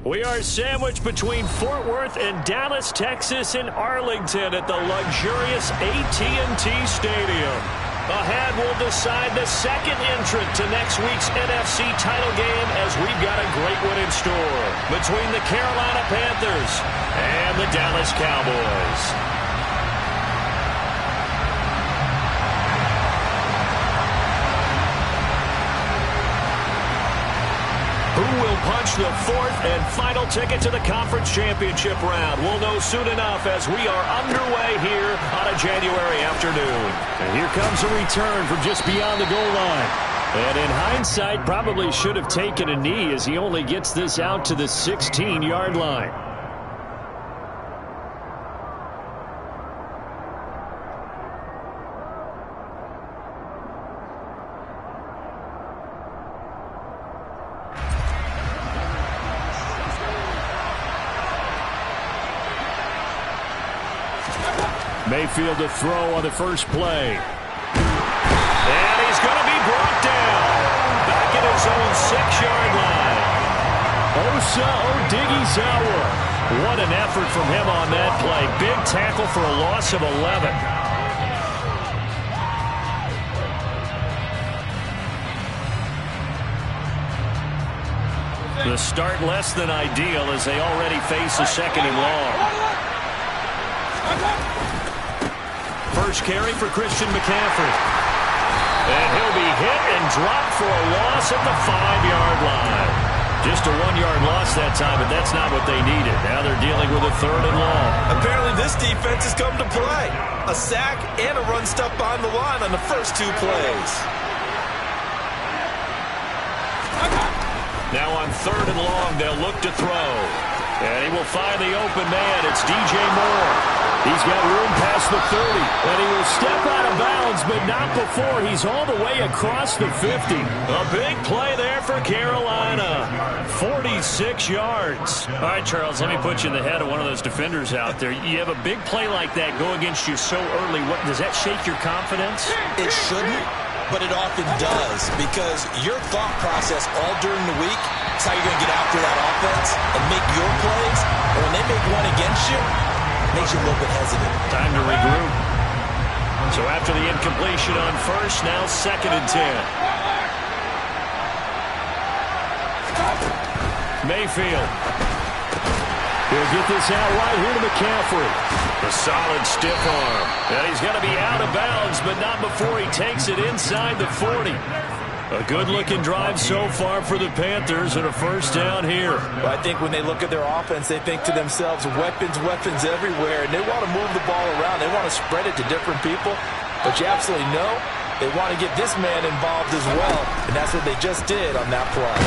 We are sandwiched between Fort Worth and Dallas, Texas, and Arlington at the luxurious AT&T Stadium. Ahead will decide the second entrant to next week's NFC title game, as we've got a great one in store between the Carolina Panthers and the Dallas Cowboys. Who will punch the fourth and final ticket to the conference championship round? We'll know soon enough as we are underway here on a January afternoon. And here comes a return from just beyond the goal line. And in hindsight, probably should have taken a knee as he only gets this out to the 16-yard line. Mayfield to throw on the first play. And he's going to be brought down. Back at his own 6-yard line. Osa Odighizuwa. What an effort from him on that play. Big tackle for a loss of 11. The start less than ideal as they already face a second and long. First carry for Christian McCaffrey. And he'll be hit and dropped for a loss at the 5-yard line. Just a 1-yard loss that time, but that's not what they needed. Now they're dealing with a third and long. Apparently this defense has come to play. A sack and a run stop on the line on the first 2 plays. Now on third and long, they'll look to throw. And he will find the open man. It's DJ Moore. He's got room past the 30. And he will step out of bounds, but not before he's all the way across the 50. A big play there for Carolina. 46 yards. All right, Charles, let me put you in the head of one of those defenders out there. You have a big play like that go against you so early. What, does that shake your confidence? It shouldn't, but it often does, because your thought process all during the week is how you're going to get after that offense and make your plays. And when they make one against you, it makes you a little bit hesitant. Time to regroup. So after the incompletion on first, now 2nd and 10. Mayfield. He'll get this out right here to McCaffrey. A solid stiff arm. And he's going to be out of bounds, but not before he takes it inside the 40. A good-looking drive so far for the Panthers and a first down here. Well, I think when they look at their offense, they think to themselves, weapons, weapons everywhere, and they want to move the ball around. They want to spread it to different people, but you absolutely know they want to get this man involved as well, and that's what they just did on that play.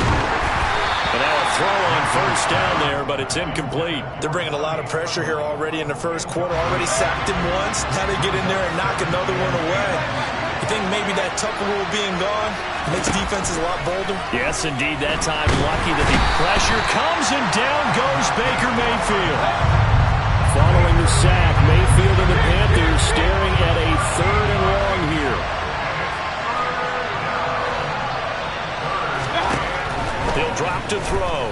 And now a throw on first down there, but it's incomplete. They're bringing a lot of pressure here already in the first quarter. Already sacked him once. Now they get in there and knock another one away. You think maybe that Tucker rule being gone makes defenses a lot bolder? Yes, indeed. That time lucky that the pressure comes, and down goes Baker Mayfield. Following the sack, Mayfield and the Panthers staring at a third and long here. He'll drop to throw.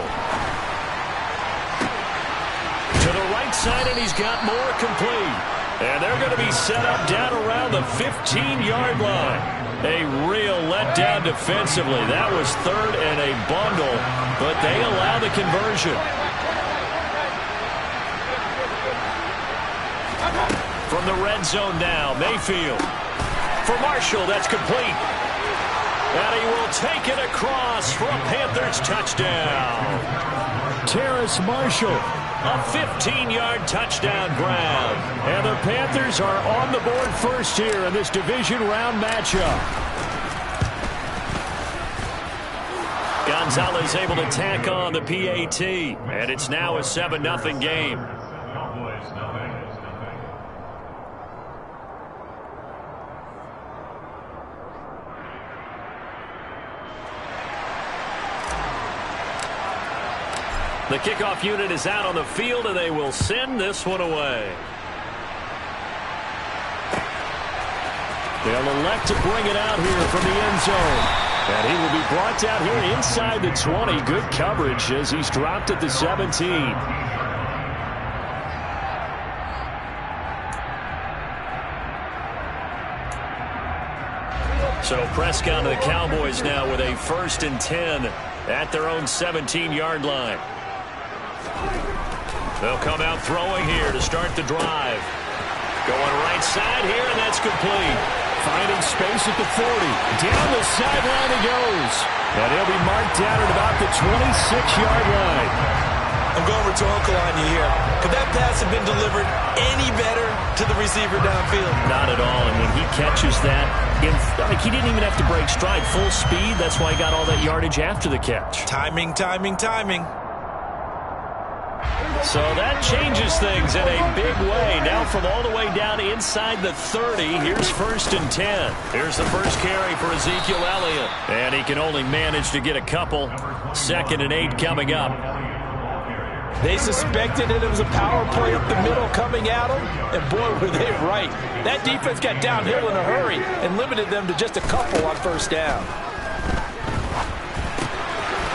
To the right side, and he's got more complete. And they're going to be set up down around the 15-yard line. A real letdown defensively. That was third and a bundle, but they allow the conversion. From the red zone now, Mayfield. For Marshall, that's complete. And he will take it across for a Panthers touchdown. Terrace Marshall. A 15-yard touchdown grab. And the Panthers are on the board first here in this division round matchup. Gonzalez able to tack on the PAT. And it's now a 7-0 game. The kickoff unit is out on the field, and they will send this one away. They'll elect to bring it out here from the end zone. And he will be brought down here inside the 20. Good coverage as he's dropped at the 17. So Prescott and the Cowboys now with a 1st and 10 at their own 17-yard line. They'll come out throwing here to start the drive. Going right side here, and that's complete. Finding space at the 40. Down the sideline he goes. And he'll be marked down at about the 26-yard line. I'm going rhetorical on you here. Could that pass have been delivered any better to the receiver downfield? Not at all. And when he catches that, he didn't even have to break stride. Full speed. That's why he got all that yardage after the catch. Timing, timing, timing. So that changes things in a big way. Now from all the way down inside the 30, here's 1st and 10. Here's the first carry for Ezekiel Elliott. And he can only manage to get a couple. 2nd and 8 coming up. They suspected it was a power play up the middle coming at them, and boy, were they right. That defense got downhill in a hurry and limited them to just a couple on 1st down.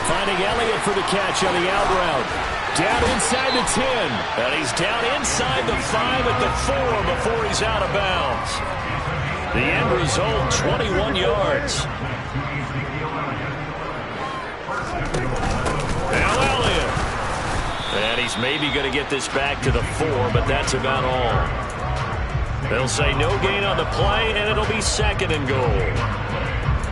Finding Elliott for the catch on the out route. Down inside the 10. And he's down inside the 5 at the 4 before he's out of bounds. The end result, 21 yards. Now Elliott. And he's maybe going to get this back to the 4, but that's about all. They'll say no gain on the play, and it'll be 2nd and goal.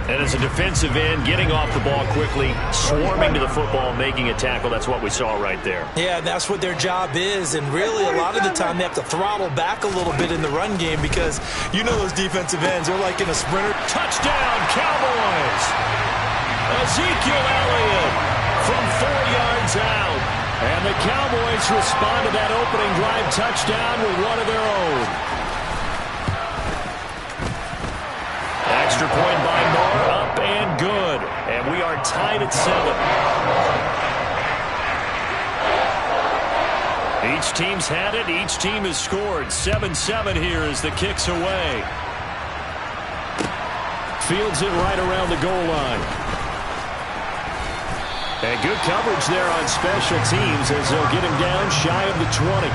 And as a defensive end, getting off the ball quickly, swarming to the football, making a tackle, that's what we saw right there. Yeah, that's what their job is, and really a lot of the time they have to throttle back a little bit in the run game because you know those defensive ends, they're like in a sprinter. Touchdown, Cowboys! Ezekiel Elliott from 4 yards out. And the Cowboys respond to that opening drive touchdown with one of their own. Extra point by Moore, up and good. And we are tied at 7. Each team's had it. Each team has scored. 7-7 here as the kick's away. Fields it right around the goal line. And good coverage there on special teams as they'll get him down shy of the 20.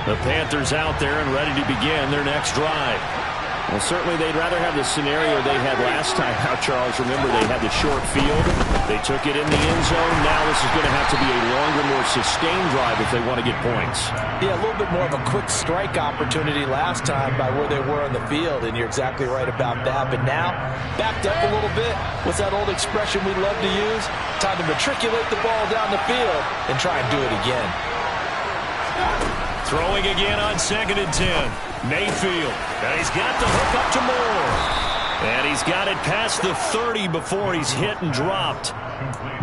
The Panthers out there and ready to begin their next drive. Well, certainly they'd rather have the scenario they had last time out, Charles. Remember, they had the short field. They took it in the end zone. Now this is going to have to be a longer, more sustained drive if they want to get points. Yeah, a little bit more of a quick strike opportunity last time by where they were on the field, and you're exactly right about that. But now, backed up a little bit. What's that old expression we love to use? Time to matriculate the ball down the field and try and do it again. Throwing again on 2nd and 10. Mayfield. And he's got the hook up to Moore. And he's got it past the 30 before he's hit and dropped.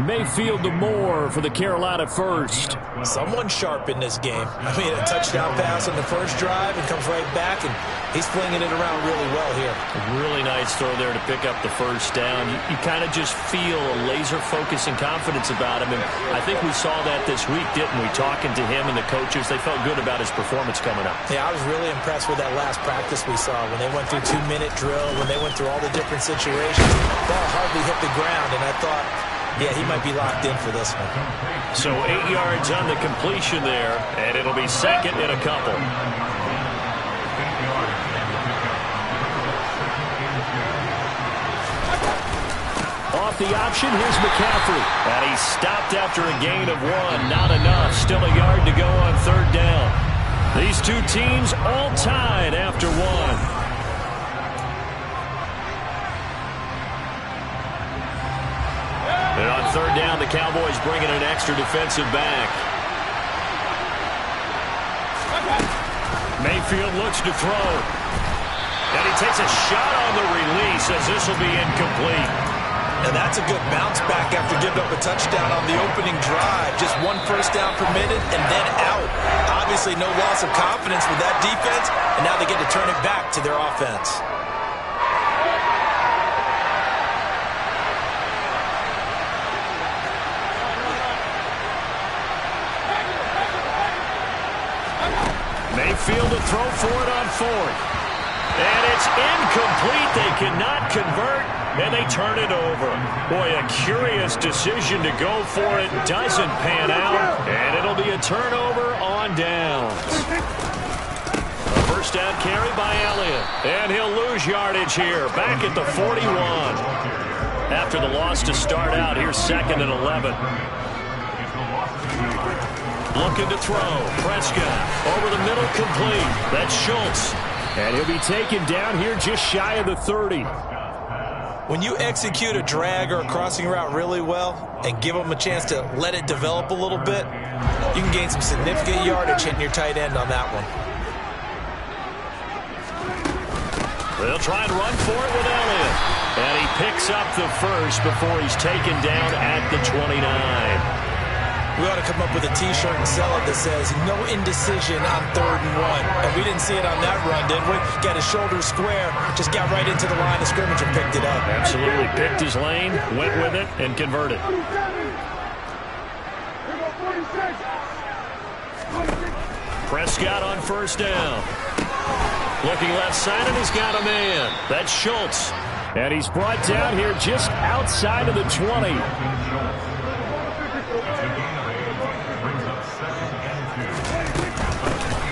Mayfield to Moore for the Carolina 1st. Someone sharp in this game. I mean, a touchdown pass on the first drive and comes right back, and he's flinging it around really well here. A really nice throw there to pick up the 1st down. You kind of just feel a laser focus and confidence about him, and I think we saw that this week, didn't we? Talking to him and the coaches, they felt good about his performance coming up. Yeah, I was really impressed with that last practice we saw when they went through 2-minute drill, when they went through all the different situations. Ball hardly hit the ground, and I thought, yeah, he might be locked in for this one. So 8 yards on the completion there, and it'll be 2nd and a couple. Off the option, here's McCaffrey. And he stopped after a gain of 1. Not enough. Still a yard to go on 3rd down. These two teams all tied after 1. And on 3rd down, the Cowboys bringing an extra defensive back. Mayfield looks to throw. And he takes a shot on the release as this will be incomplete. And that's a good bounce back after giving up a touchdown on the opening drive. Just 1 first down permitted and then out. Obviously no loss of confidence with that defense, and now they get to turn it back to their offense. Mayfield to throw for it on fourth. And it's incomplete. They cannot convert, and they turn it over. Boy, a curious decision to go for it. Doesn't pan out, and it'll be a turnover on downs. A first down carry by Elliott. And he'll lose yardage here. Back at the 41. After the loss to start out, here's 2nd and 11. Looking to throw. Prescott over the middle, complete. That's Schultz. And he'll be taken down here just shy of the 30. When you execute a drag or a crossing route really well and give them a chance to let it develop a little bit, you can gain some significant yardage hitting your tight end on that one. They'll try and run for it with Elliott. And he picks up the first before he's taken down at the 29. We ought to come up with a T-shirt and sell it that says, no indecision on 3rd and 1. And we didn't see it on that run, did we? Got his shoulders square, just got right into the line of scrimmage and picked it up. Absolutely. Picked his lane, went with it, and converted. Prescott on first down. Looking left side, and he's got a man. That's Schultz. And he's brought down here just outside of the 20.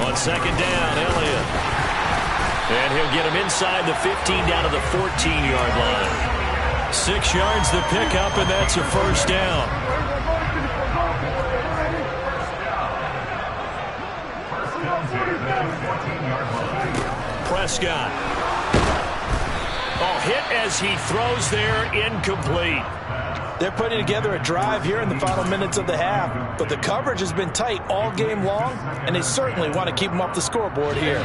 On 2nd down, Elliott. And he'll get him inside the 15 down to the 14-yard line. 6 yards the pickup, and that's a first down. Prescott. Oh, hit as he throws there, incomplete. They're putting together a drive here in the final minutes of the half, but the coverage has been tight all game long, and they certainly want to keep them off the scoreboard here.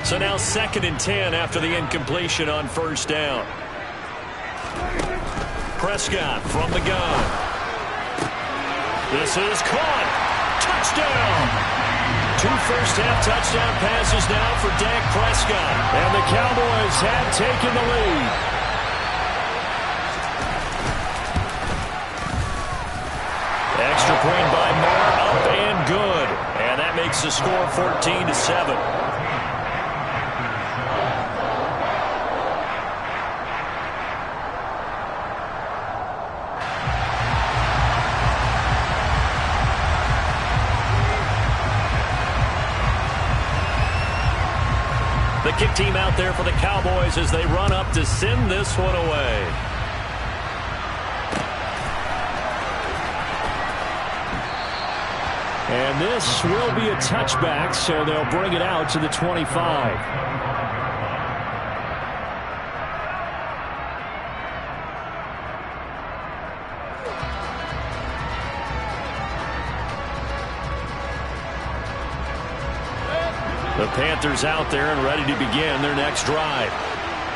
So now 2nd and 10 after the incompletion on first down. Prescott from the gun. This is caught. Touchdown. 2 first-half touchdown passes now for Dak Prescott. And the Cowboys have taken the lead. Extra point by Moore, up and good. And that makes the score 14-7. The kick team out there for the Cowboys as they run up to send this one away. And this will be a touchback, so they'll bring it out to the 25. The Panthers out there and ready to begin their next drive.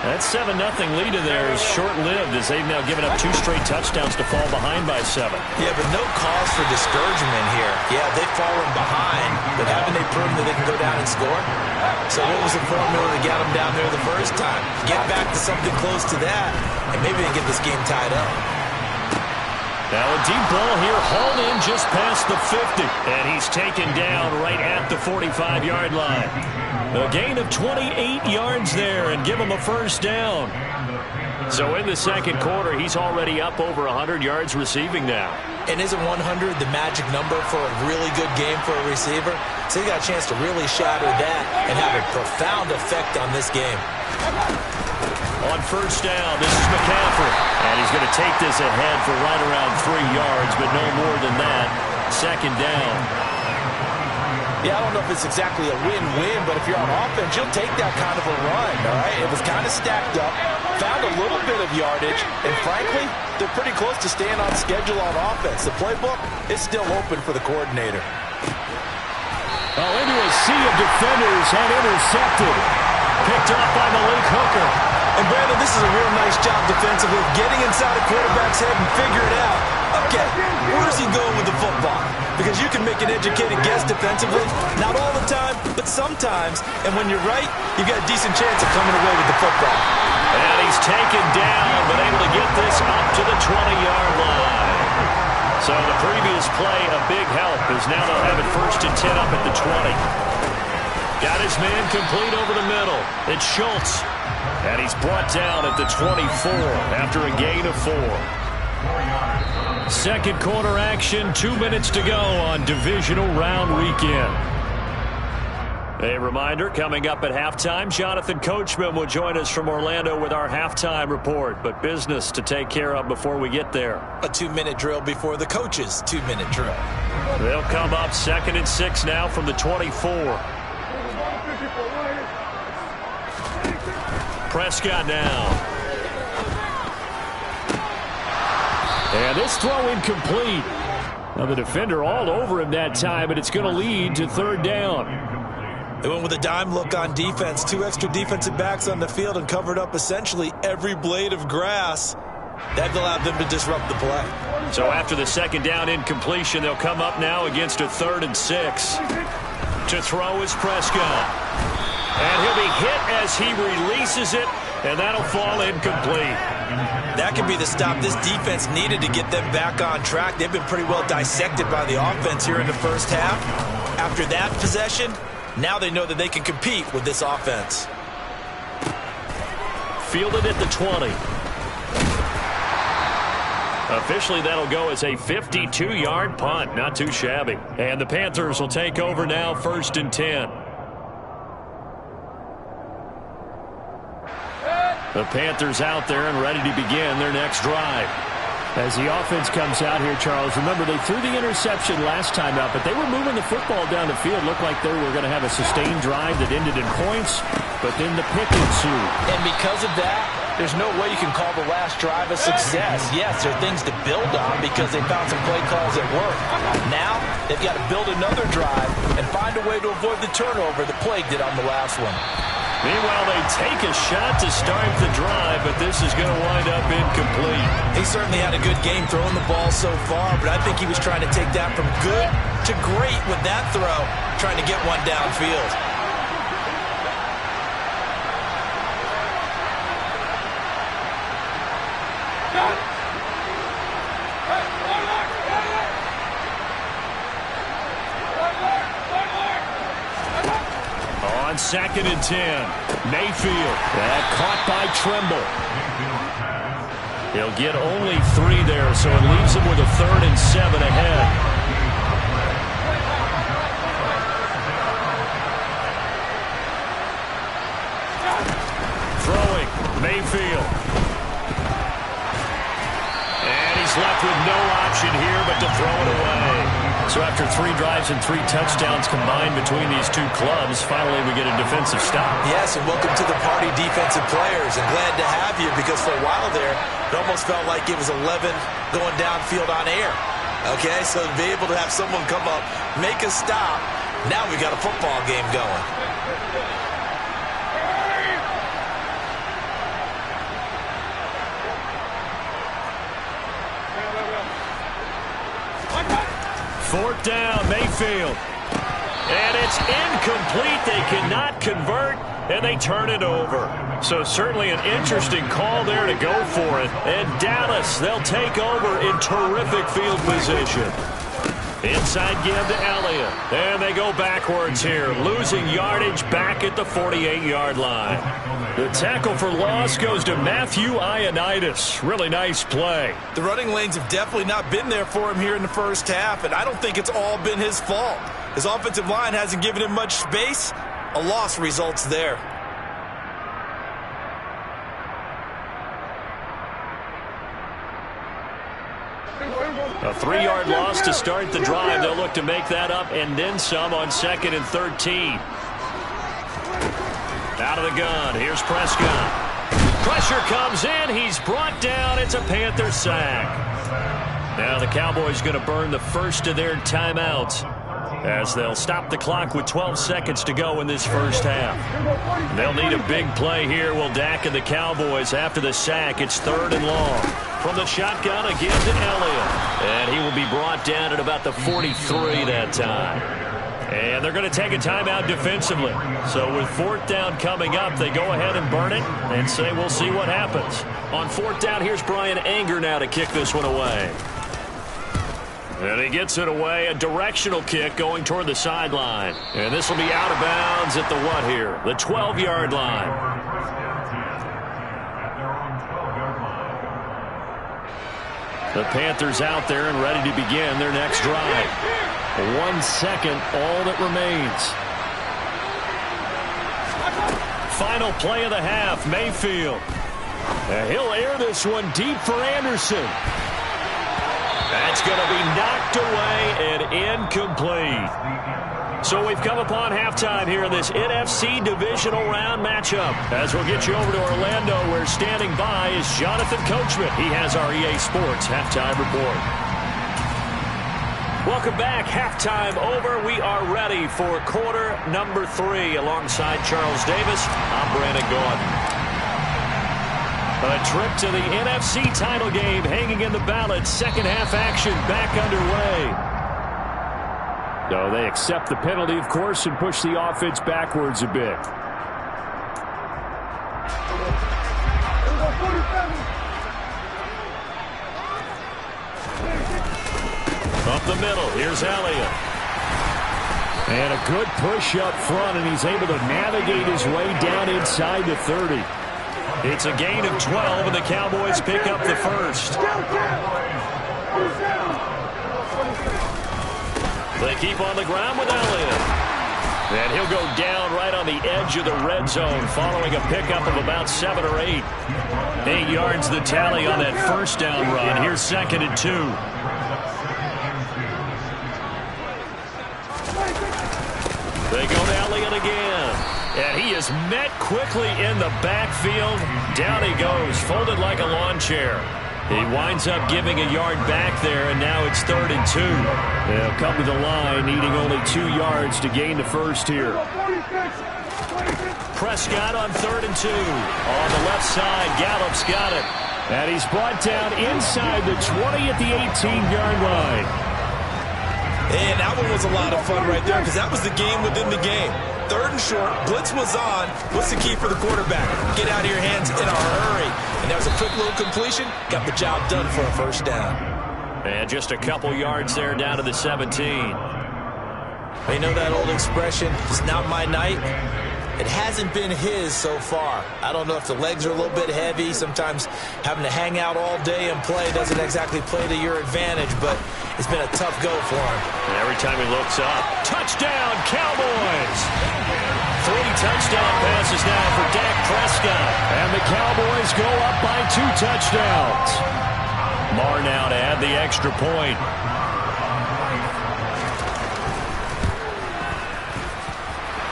That 7-0 lead of theirs short-lived as they've now given up 2 straight touchdowns to fall behind by 7. Yeah, but no cause for discouragement here. Yeah, they've fallen behind, but haven't they proven that they can go down and score? So what was the formula that got them down there the first time? Get back to something close to that, and maybe they get this game tied up. Now a deep ball here, hauled in just past the 50. And he's taken down right at the 45-yard line. A gain of 28 yards there and give him a first down. So in the second quarter, he's already up over 100 yards receiving now. And isn't 100 the magic number for a really good game for a receiver? So he got a chance to really shatter that and have a profound effect on this game. On first down, this is McCaffrey. And he's going to take this ahead for right around 3 yards, but no more than that. Second down. Yeah, I don't know if it's exactly a win-win, but if you're on offense, you'll take that kind of a run, all right? It was kind of stacked up, found a little bit of yardage, and frankly, they're pretty close to staying on schedule on offense. The playbook is still open for the coordinator. Oh, into a sea of defenders and intercepted. Picked off by Malik Hooker. And Brandon, this is a real nice job defensively, getting inside a quarterback's head and figure it out. Okay, where's he going with the football? Because you can make an educated guess defensively, not all the time, but sometimes. And when you're right, you've got a decent chance of coming away with the football. And he's taken down, but able to get this up to the 20-yard line. So the previous play, a big help, as now they'll have it 1st and 10 up at the 20. Got his man complete over the middle. It's Schultz. And he's brought down at the 24 after a gain of 4. Second quarter action, 2 minutes to go on divisional round weekend. A reminder, coming up at halftime, Jonathan Coachman will join us from Orlando with our halftime report. But business to take care of before we get there. A 2-minute drill before the coach's 2-minute drill. They'll come up 2nd and 6 now from the 24. Prescott now. And this throw incomplete. Now the defender all over him that time, but it's going to lead to 3rd down. They went with a dime look on defense. 2 extra defensive backs on the field and covered up essentially every blade of grass. That allowed them to disrupt the play. So after the 2nd down incompletion, they'll come up now against a 3rd and 6. To throw is Prescott. And he'll be hit as he releases it, and that'll fall incomplete. That could be the stop this defense needed to get them back on track. They've been pretty well dissected by the offense here in the first half. After that possession, now they know that they can compete with this offense. Fielded at the 20. Officially, that'll go as a 52-yard punt. Not too shabby. And the Panthers will take over now, 1st and 10. The Panthers out there and ready to begin their next drive. As the offense comes out here, Charles, remember they threw the interception last time out, but they were moving the football down the field. Looked like they were going to have a sustained drive that ended in points, but then the pick ensued. And because of that, there's no way you can call the last drive a success. Yes, there are things to build on because they found some play calls that work. Now, they've got to build another drive and find a way to avoid the turnover that plagued it on the last one. Meanwhile, they take a shot to start the drive, but this is going to wind up incomplete. He certainly had a good game throwing the ball so far, but I think he was trying to take that from good to great with that throw, trying to get one downfield. On 2nd and 10, Mayfield. That caught by Trimble. He'll get only 3 there, so it leaves him with a 3rd and 7 ahead. Throwing, Mayfield. And he's left with no option here but to throw it away. So after 3 drives and 3 touchdowns combined between these two clubs, finally we get a defensive stop. Yes, and welcome to the party, defensive players. And glad to have you because for a while there, it almost felt like it was 11 going downfield on air. Okay, so to be able to have someone come up, make a stop, now we got a football game going. Fourth down, Mayfield. And it's incomplete. They cannot convert, and they turn it over. So certainly an interesting call there to go for it. And Dallas, they'll take over in terrific field position. Inside give to Elliott. And they go backwards here, losing yardage back at the 48-yard line. The tackle for loss goes to Matthew Ioannidis. Really nice play. The running lanes have definitely not been there for him here in the first half, and I don't think it's all been his fault. His offensive line hasn't given him much space. A loss results there. A 3-yard loss to start the drive. They'll look to make that up and then some on 2nd and 13. Out of the gun. Here's Prescott. Pressure comes in. He's brought down. It's a Panther sack. Now the Cowboys going to burn the first of their timeouts as they'll stop the clock with 12 seconds to go in this first half. They'll need a big play here. Will Dak and the Cowboys after the sack. It's 3rd and long. From the shotgun again to Elliott. And he will be brought down at about the 43 that time. And they're going to take a timeout defensively. So with 4th down coming up, they go ahead and burn it and say we'll see what happens. On 4th down, here's Brian Anger now to kick this one away. And he gets it away, a directional kick going toward the sideline. And this will be out of bounds at the what here? The 12-yard line. The Panthers out there and ready to begin their next drive. 1 second, all that remains. Final play of the half, Mayfield. And he'll air this one deep for Anderson. That's going to be knocked away and incomplete. So we've come upon halftime here in this NFC divisional round matchup. As we'll get you over to Orlando, where standing by is Jonathan Coachman. He has our EA Sports halftime report. Welcome back. Halftime over. We are ready for quarter number 3. Alongside Charles Davis, I'm Brandon Gordon. A trip to the NFC title game hanging in the balance. Second half action back underway. So they accept the penalty, of course, and push the offense backwards a bit. Up the middle, here's Elliott. And a good push up front, and he's able to navigate his way down inside the 30. It's a gain of 12, and the Cowboys pick up the first. They keep on the ground with Elliott. And he'll go down right on the edge of the red zone following a pickup of about 7 or 8. 8 yards the tally on that first down run. Here's 2nd and 2. They go to Elliott again. And he is met quickly in the backfield. Down he goes, folded like a lawn chair. He winds up giving a yard back there, and now it's 3rd and 2. They'll come to the line, needing only 2 yards to gain the first here. Prescott on 3rd and 2. On the left side, Gallup's got it. And he's brought down inside the 20 at the 18-yard line. And that one was a lot of fun right there, because that was the game within the game. 3rd and short, blitz was on. What's the key for the quarterback? Get out of your hands in a hurry. And that was a quick little completion. Got the job done for a first down. And just a couple yards there down to the 17. You know that old expression, it's not my night? It hasn't been his so far. I don't know if the legs are a little bit heavy. Sometimes having to hang out all day and play doesn't exactly play to your advantage, but it's been a tough go for him. And every time he looks up, touchdown, Cowboys! 3 touchdown passes now for Dak Prescott. And the Cowboys go up by 2 touchdowns. Marr now to add the extra point.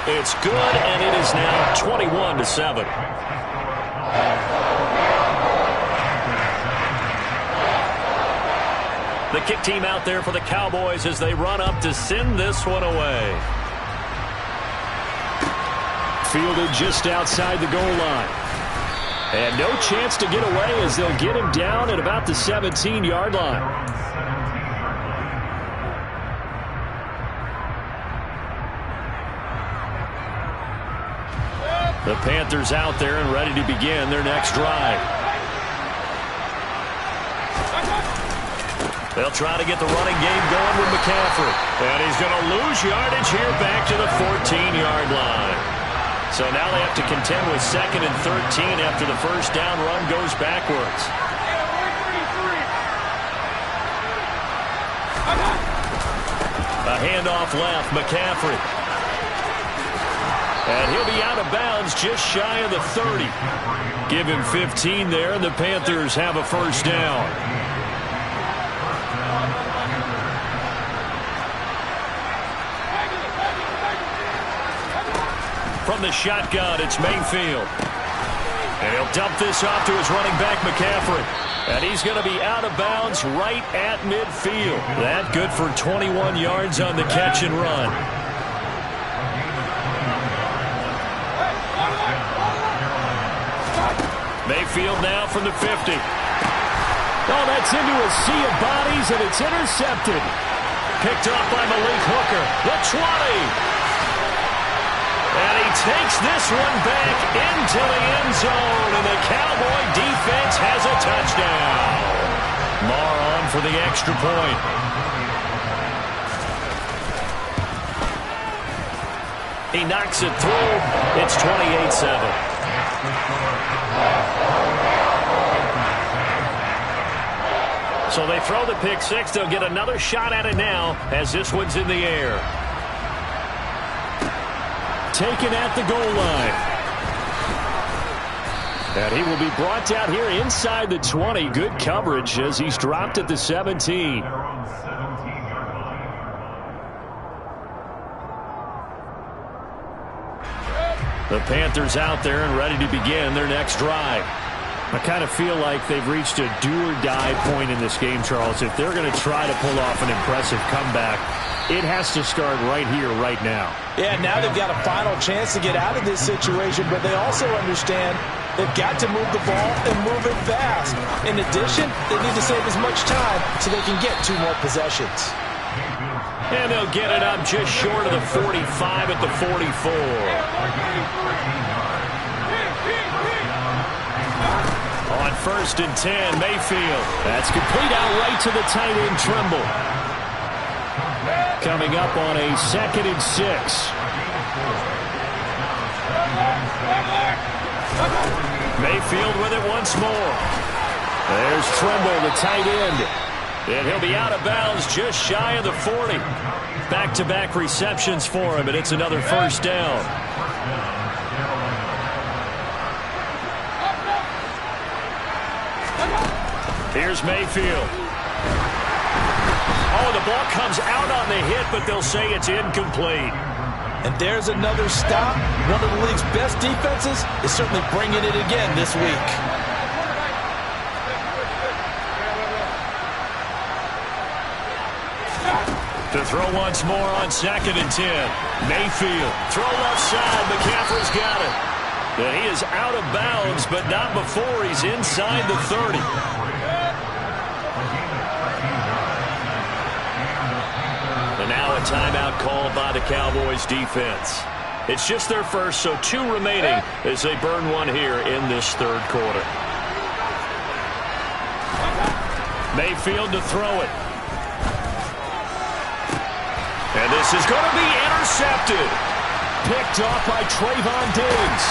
It's good, and it is now 21-7. The kick team out there for the Cowboys as they run up to send this one away. Fielded just outside the goal line. And no chance to get away as they'll get him down at about the 17-yard line. The Panthers out there and ready to begin their next drive. They'll try to get the running game going with McCaffrey. And he's going to lose yardage here back to the 14-yard line. So now they have to contend with 2nd and 13 after the first down run goes backwards. A handoff left, McCaffrey. And he'll be out of bounds just shy of the 30. Give him 15 there, and the Panthers have a first down. From the shotgun, it's Mayfield. And he'll dump this off to his running back, McCaffrey. And he's going to be out of bounds right at midfield. That good for 21 yards on the catch and run. Mayfield now from the 50. Oh, that's into a sea of bodies, and it's intercepted. Picked up by Malik Hooker. The 20. And he takes this one back into the end zone, and the Cowboy defense has a touchdown. Marr on for the extra point. He knocks it through. It's 28-7. So they throw the pick six. They'll get another shot at it now as this one's in the air. Taken at the goal line. And he will be brought down here inside the 20. Good coverage as he's dropped at the 17. The Panthers out there and ready to begin their next drive. I kind of feel like they've reached a do-or-die point in this game, Charles. If they're going to try to pull off an impressive comeback, it has to start right here, right now. Yeah, now they've got a final chance to get out of this situation, but they also understand they've got to move the ball and move it fast. In addition, they need to save as much time so they can get 2 more possessions. And they'll get it up just short of the 45 at the 44. On 1st and 10, Mayfield. That's complete out right to the tight end, Trimble. Coming up on a 2nd and 6. Mayfield with it once more. There's Trimble, the tight end. And he'll be out of bounds just shy of the 40. Back-to-back receptions for him, and it's another first down. Here's Mayfield. Oh, the ball comes out on the hit, but they'll say it's incomplete. And there's another stop. One of the league's best defenses is certainly bringing it again this week. To throw once more on 2nd and 10. Mayfield. Throw left side. McCaffrey's got it. And he is out of bounds, but not before he's inside the 30. And now a timeout called by the Cowboys defense. It's just their first, so 2 remaining as they burn one here in this 3rd quarter. Mayfield to throw it. And this is going to be intercepted. Picked off by Trayvon Diggs.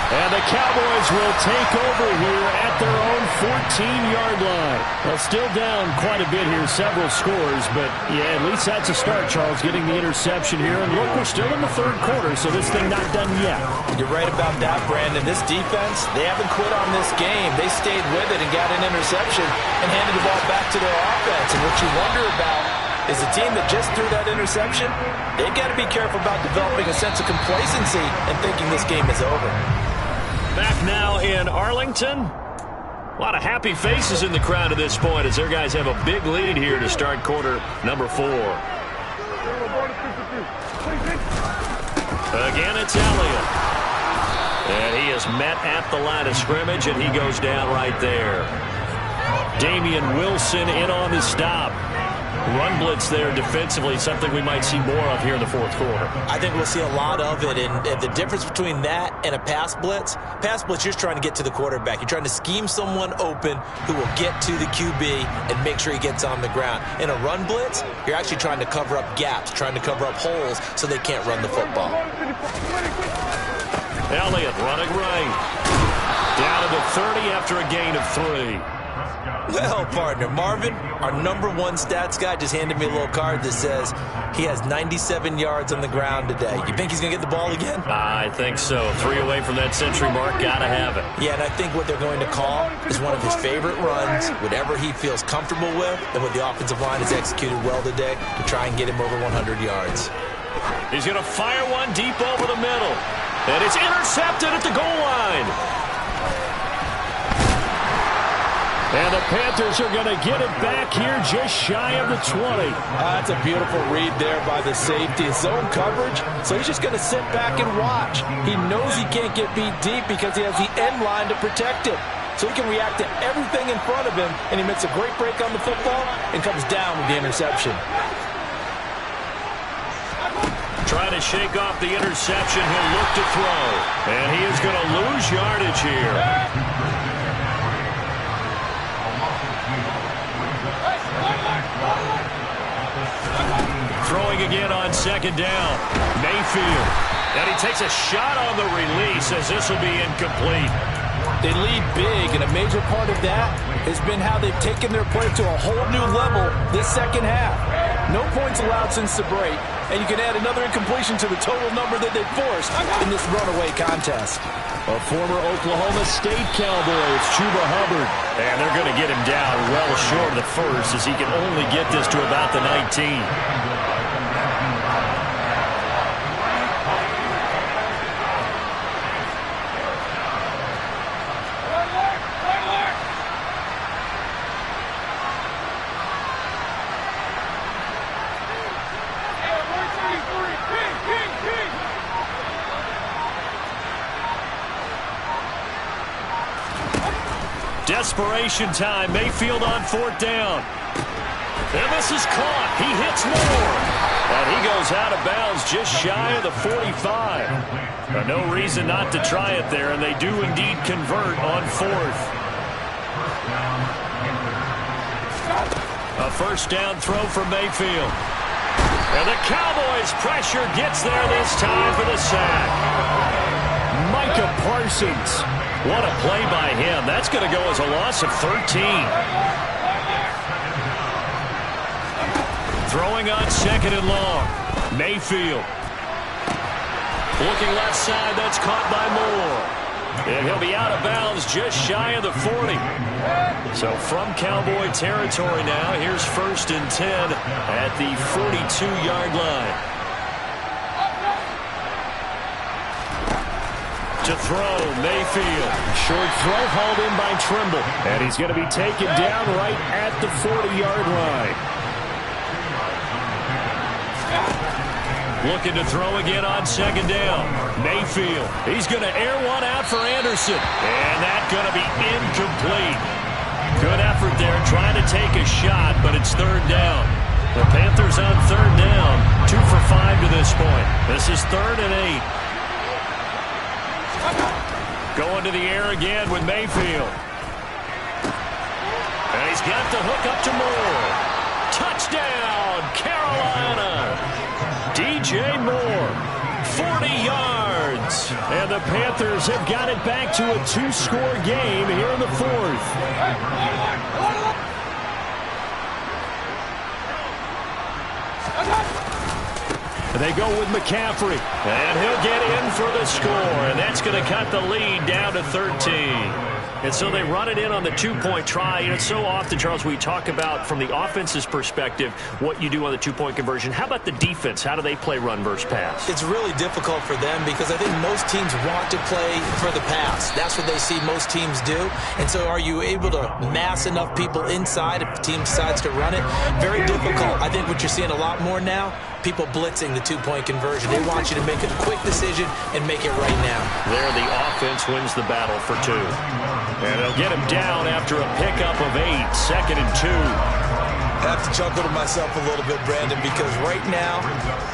And the Cowboys will take over here at their own 14-yard line. Well, still down quite a bit here, several scores, but yeah, at least that's a start, Charles, getting the interception here. And look, we're still in the 3rd quarter, so this thing not done yet. You're right about that, Brandon. This defense, they haven't quit on this game. They stayed with it and got an interception and handed the ball back to their offense. And what you wonder about is a team that just threw that interception, they've got to be careful about developing a sense of complacency and thinking this game is over. Back now in Arlington. A lot of happy faces in the crowd at this point as their guys have a big lead here to start quarter number 4. Again, it's Elliott. And he is met at the line of scrimmage, and he goes down right there. Damian Wilson in on the stop. Run blitz there defensively, something we might see more of here in the 4th quarter. I think we'll see a lot of it, and the difference between that and a pass blitz, you're just trying to get to the quarterback. You're trying to scheme someone open who will get to the QB and make sure he gets on the ground. In a run blitz, you're actually trying to cover up gaps, trying to cover up holes so they can't run the football. Elliott running right. Down to the 30 after a gain of 3. Well, partner, Marvin, our #1 stats guy just handed me a little card that says he has 97 yards on the ground today. You think he's going to get the ball again? I think so. 3 away from that century mark. Got to have it. Yeah, and I think what they're going to call is one of his favorite runs, whatever he feels comfortable with, and what the offensive line has executed well today to try and get him over 100 yards. He's going to fire one deep over the middle. And it's intercepted at the goal line. And the Panthers are going to get it back here just shy of the 20. That's a beautiful read there by the safety. Zone coverage, so he's just going to sit back and watch. He knows he can't get beat deep because he has the end line to protect him. So he can react to everything in front of him, and he makes a great break on the football and comes down with the interception. Trying to shake off the interception, he'll look to throw. And he is going to lose yardage here. Throwing again on 2nd down. Mayfield. And he takes a shot on the release as this will be incomplete. They lead big, and a major part of that has been how they've taken their play to a whole new level this second half. No points allowed since the break, and you can add another incompletion to the total number that they forced in this runaway contest. A former Oklahoma State Cowboy, it's Chuba Hubbard. And they're going to get him down well short of the first as he can only get this to about the 19. Desperation time. Mayfield on 4th down. And this is caught. He hits Moore. And he goes out of bounds just shy of the 45. No reason not to try it there, and they do indeed convert on 4th. A first down throw for Mayfield. And the Cowboys pressure gets there this time for the sack. Micah Parsons. What a play by him. That's going to go as a loss of 13. Throwing on 2nd and long. Mayfield. Looking left side. That's caught by Moore. And he'll be out of bounds just shy of the 40. So from Cowboy territory now, here's 1st and 10 at the 42-yard line. To throw, Mayfield. Short throw hauled in by Trimble. And he's going to be taken down right at the 40-yard line. Looking to throw again on 2nd down. Mayfield. He's going to air one out for Anderson. And that's going to be incomplete. Good effort there trying to take a shot, but it's 3rd down. The Panthers on 3rd down. 2 for 5 to this point. This is 3rd and 8. Going to the air again with Mayfield. And he's got the hook up to Moore. Touchdown, Carolina. DJ Moore, 40 yards. And the Panthers have got it back to a 2-score game here in the 4th. They go with McCaffrey. And he'll get in for the score. And that's going to cut the lead down to 13. And so they run it in on the 2-point try. You know, it's so often, Charles, we talk about from the offense's perspective what you do on the 2-point conversion. How about the defense? How do they play run versus pass? It's really difficult for them because I think most teams want to play for the pass. That's what they see most teams do. And so are you able to mass enough people inside if the team decides to run it? Very difficult. I think what you're seeing a lot more now, people blitzing the 2-point conversion. They want you to make a quick decision and make it right now. There, the offense wins the battle for 2. And they'll get him down after a pickup of 8. 2nd and 2. I have to chuckle to myself a little bit, Brandon, because right now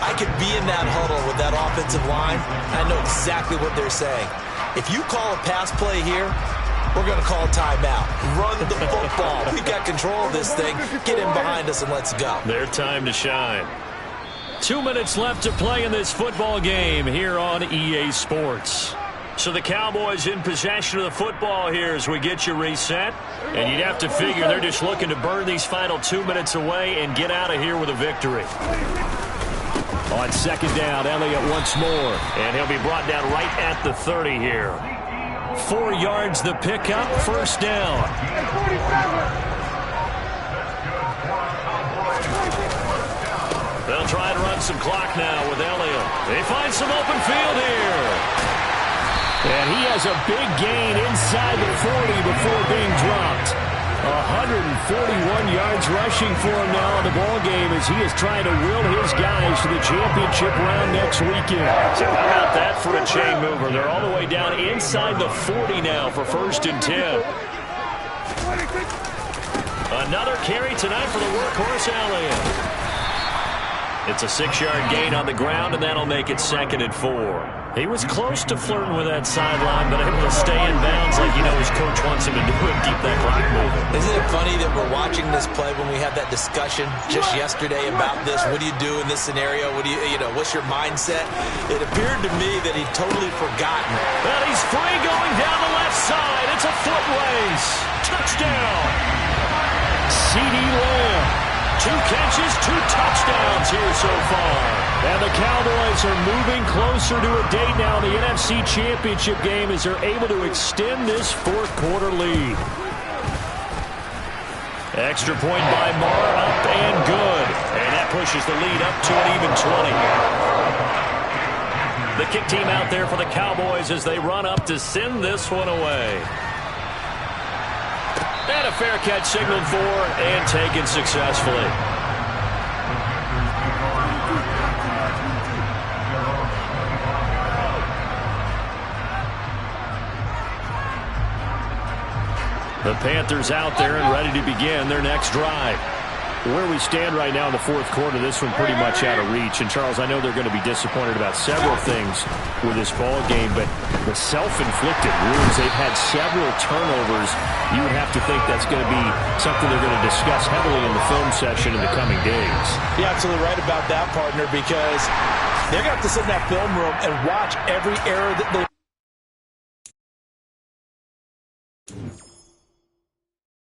I could be in that huddle with that offensive line. I know exactly what they're saying. If you call a pass play here, we're going to call a timeout. Run the football. We've got control of this thing. Get in behind us and let's go. Their time to shine. 2 minutes left to play in this football game here on EA Sports. So the Cowboys in possession of the football here as we get you reset. And you'd have to figure they're just looking to burn these final 2 minutes away and get out of here with a victory. On 2nd down, Elliott once more. And he'll be brought down right at the 30 here. 4 yards the pickup, 1st down. They'll try to run some clock now with Elliott. They find some open field here. And he has a big gain inside the 40 before being dropped. 141 yards rushing for him now in the ball game as he is trying to will his guys to the championship round next weekend. So how about that for a chain mover? They're all the way down inside the 40 now for 1st and 10. Another carry tonight for the workhorse Elliott. It's a 6-yard gain on the ground, and that'll make it 2nd and 4. He was close to flirting with that sideline, but able to stay in bounds like his coach wants him to do and keep that clock moving. Isn't it funny that we're watching this play when we had that discussion just yesterday about this? What do you do in this scenario? What do what's your mindset? It appeared to me that he'd totally forgotten. But he's free going down the left side. It's a foot race. Touchdown. CeeDee Lamb. 2 catches, 2 touchdowns here so far. And the Cowboys are moving closer to a date now in the NFC Championship game as they're able to extend this fourth-quarter lead. Extra point by Marr, up and good. And that pushes the lead up to an even 20. The kick team out there for the Cowboys as they run up to send this one away. And a fair catch signaled for and taken successfully. The Panthers out there and ready to begin their next drive. Where we stand right now in the fourth quarter, this one pretty much out of reach. And, Charles, I know they're going to be disappointed about several things with this ball game, but the self-inflicted wounds, they've had several turnovers. You would have to think that's going to be something they're going to discuss heavily in the film session in the coming days. You're absolutely right about that, partner, because they're going to have to sit in that film room and watch every error that they